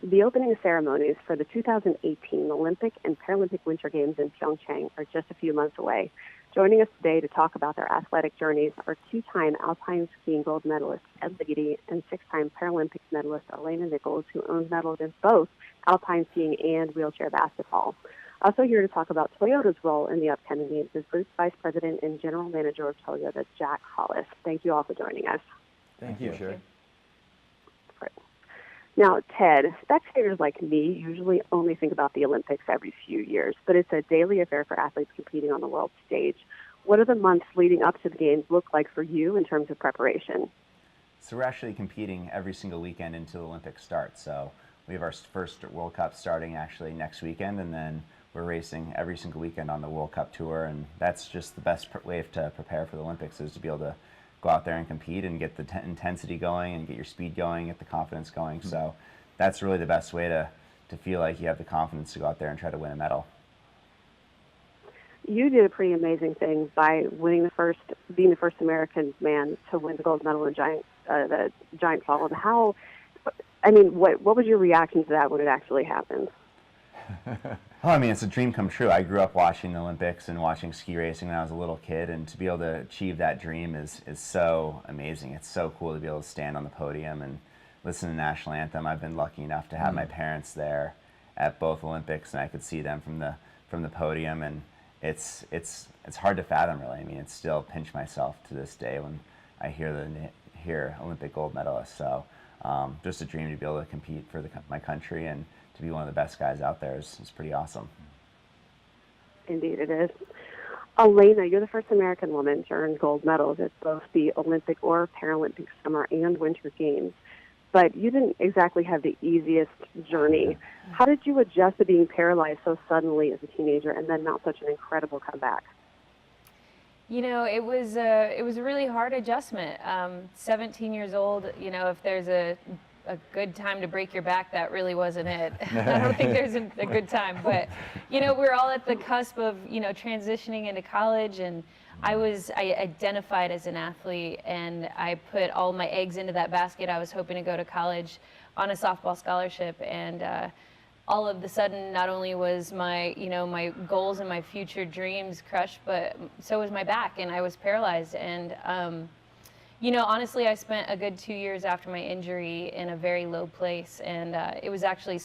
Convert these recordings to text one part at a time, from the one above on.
The opening ceremonies for the 2018 Olympic and Paralympic Winter Games in Pyeongchang are just a few months away. Joining us today to talk about their athletic journeys are two-time alpine skiing gold medalist Ted Ligety and six-time Paralympic medalist Alana Nichols, who owns medals in both alpine skiing and wheelchair basketball. Also here to talk about Toyota's role in the upcoming games is Group Vice President and General Manager of Toyota, Jack Hollis. Thank you all for joining us. Thank you, Sherry. Now, Ted, spectators like me usually only think about the Olympics every few years, but it's a daily affair for athletes competing on the world stage. What do the months leading up to the games look like for you in terms of preparation? So we're actually competing every single weekend until the Olympics start. So we have our first World Cup starting actually next weekend, and then we're racing every single weekend on the World Cup Tour, and that's just the best way to prepare for the Olympics, is to be able to go out there and compete and get the intensity going and get your speed going, get the confidence going. Mm-hmm. So that's really the best way to feel like you have the confidence to go out there and try to win a medal. You did a pretty amazing thing by being the first American man to win the gold medal in the giant slalom. What was your reaction to that when it actually happened? Well, I mean, it's a dream come true. I grew up watching the Olympics and watching ski racing when I was a little kid, and to be able to achieve that dream is so amazing. It's so cool to be able to stand on the podium and listen to the national anthem. I've been lucky enough to have my parents there at both Olympics, and I could see them from the podium, and it's hard to fathom, really. I mean, it's still pinch myself to this day when I hear Olympic gold medalist. So just a dream to be able to compete for my country and to be one of the best guys out there is pretty awesome. Indeed it is. Alana, you're the first American woman to earn gold medals at both the Olympic or Paralympic Summer and Winter Games, but you didn't exactly have the easiest journey. How did you adjust to being paralyzed so suddenly as a teenager and then mount such an incredible comeback? You know, it was a really hard adjustment. 17 years old, you know, if there's a good time to break your back, that really wasn't it. I don't think there's a good time, but you know, we're all at the cusp of, you know, transitioning into college, and I identified as an athlete, and I put all my eggs into that basket. I was hoping to go to college on a softball scholarship, and all of a sudden, not only was my goals and my future dreams crushed, but so was my back, and I was paralyzed. And you know, honestly, I spent a good 2 years after my injury in a very low place, and it was actually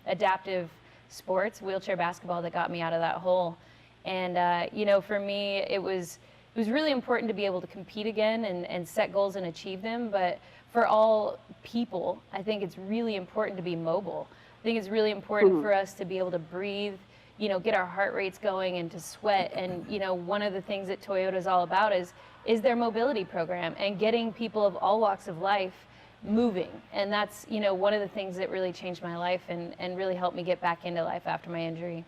adaptive sports, wheelchair basketball, that got me out of that hole. And you know, for me, it was really important to be able to compete again and set goals and achieve them. But for all people, I think it's really important to be mobile. I think it's really important for us to be able to breathe, you know, get our heart rates going and to sweat. And you know, one of the things that Toyota is all about is their mobility program and getting people of all walks of life moving. And that's, you know, one of the things that really changed my life and really helped me get back into life after my injury.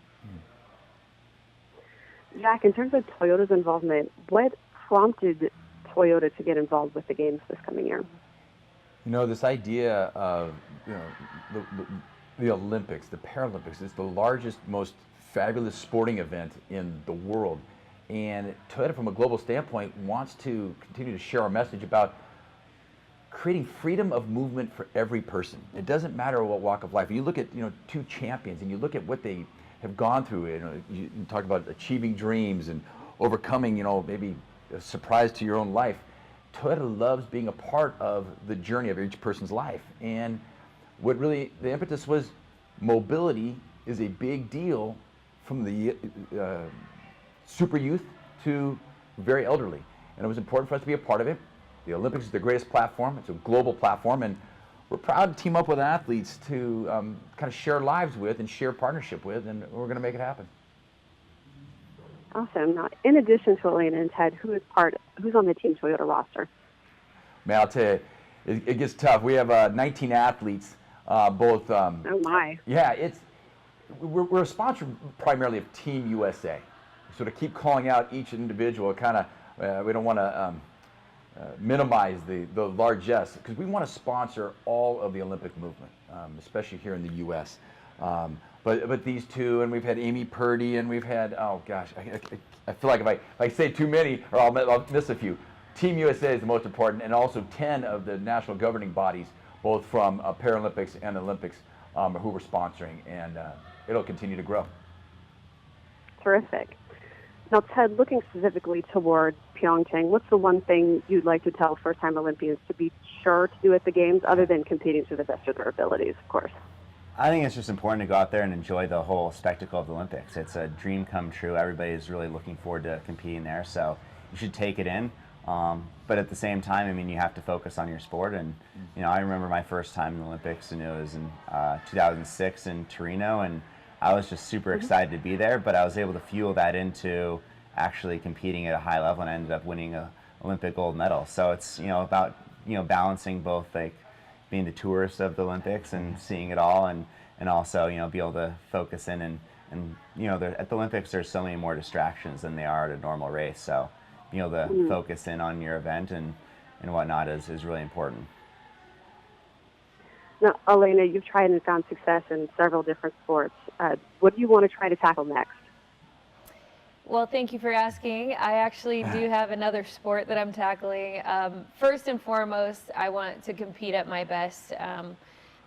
Jack, in terms of Toyota's involvement, what prompted Toyota to get involved with the games this coming year? You know, this idea of, you know, the Olympics, the Paralympics, is the largest, most fabulous sporting event in the world. And Toyota, from a global standpoint, wants to continue to share our message about creating freedom of movement for every person. It doesn't matter what walk of life. You look at, you know, two champions, and you look at what they have gone through. You know, you talk about achieving dreams and overcoming, you know, maybe a surprise to your own life. Toyota loves being a part of the journey of each person's life. And what really, the impetus was, mobility is a big deal from the super youth to very elderly, and it was important for us to be a part of it. The Olympics is the greatest platform. It's a global platform, and we're proud to team up with athletes to kind of share lives with and share partnership with, and we're going to make it happen. Awesome. Now, in addition to Alana and Ted, who's on the Team Toyota roster? Man, I'll tell you, it gets tough. We have 19 athletes, both. Oh my! Yeah, we're a sponsor primarily of Team USA. So to keep calling out each individual, kind of, we don't want to minimize the largesse, because we want to sponsor all of the Olympic movement, especially here in the U.S. But these two, and we've had Amy Purdy, and we've had, oh gosh, I feel like if I say too many, or I'll miss a few. Team USA is the most important, and also 10 of the national governing bodies, both from Paralympics and Olympics, who we're sponsoring, and it'll continue to grow. Terrific. Now, Ted, looking specifically toward Pyeongchang, what's the one thing you'd like to tell first-time Olympians to be sure to do at the Games, other than competing to the best of their abilities, of course? I think it's just important to go out there and enjoy the whole spectacle of the Olympics. It's a dream come true. Everybody's really looking forward to competing there, so you should take it in. But at the same time, I mean, you have to focus on your sport. And you know, I remember my first time in the Olympics, and it was in 2006 in Torino, and I was just super excited to be there. But I was able to fuel that into actually competing at a high level, and I ended up winning a Olympic gold medal. So it's, you know, about, you know, balancing both, like being the tourist of the Olympics and seeing it all, and also, you know, be able to focus in and you know, at the Olympics there's so many more distractions than there are at a normal race. So being able to focus in on your event and whatnot is really important. Now, Alana, you've tried and found success in several different sports. What do you want to try to tackle next? Well, thank you for asking. I actually do have another sport that I'm tackling. First and foremost, I want to compete at my best.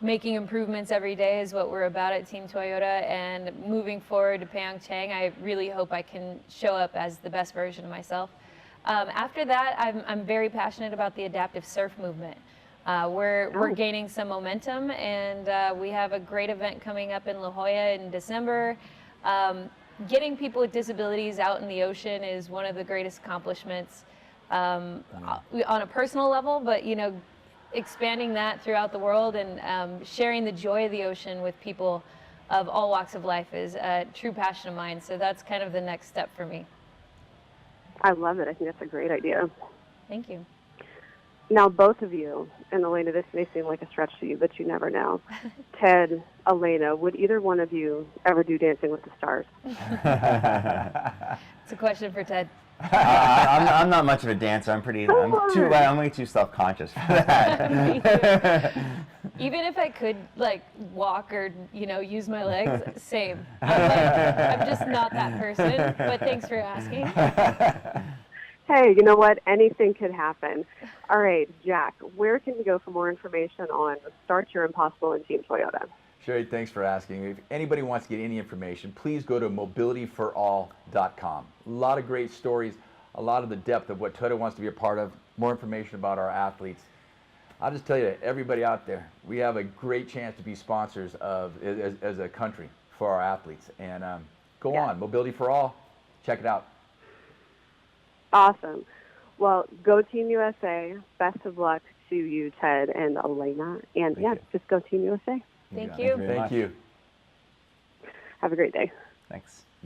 Making improvements every day is what we're about at Team Toyota, and moving forward to Pyeongchang, I really hope I can show up as the best version of myself. After that, I'm very passionate about the adaptive surf movement. We're gaining some momentum, and we have a great event coming up in La Jolla in December. Getting people with disabilities out in the ocean is one of the greatest accomplishments on a personal level, but you know, expanding that throughout the world and sharing the joy of the ocean with people of all walks of life is a true passion of mine. So that's kind of the next step for me. I love it. I think that's a great idea. Thank you. Now, both of you, and Alana, this may seem like a stretch to you, but you never know. Ted, Alana, would either one of you ever do Dancing with the Stars? It's a question for Ted. I'm not much of a dancer. I'm way too self-conscious for that. Even if I could like walk or, you know, use my legs, same. I'm just not that person, but thanks for asking. Hey, you know what? Anything could happen. All right, Jack, where can we go for more information on Start Your Impossible and Team Toyota? Sherry, thanks for asking. If anybody wants to get any information, please go to mobilityforall.com. A lot of great stories, a lot of the depth of what Toyota wants to be a part of, more information about our athletes. I'll just tell you, everybody out there, we have a great chance to be sponsors of as a country for our athletes. And go on, Mobility for All, check it out. Awesome. Well, go Team USA. Best of luck to you, Ted and Alana. And Thank you. Just go Team USA. Thank you. Thank you. Have a great day. Thanks.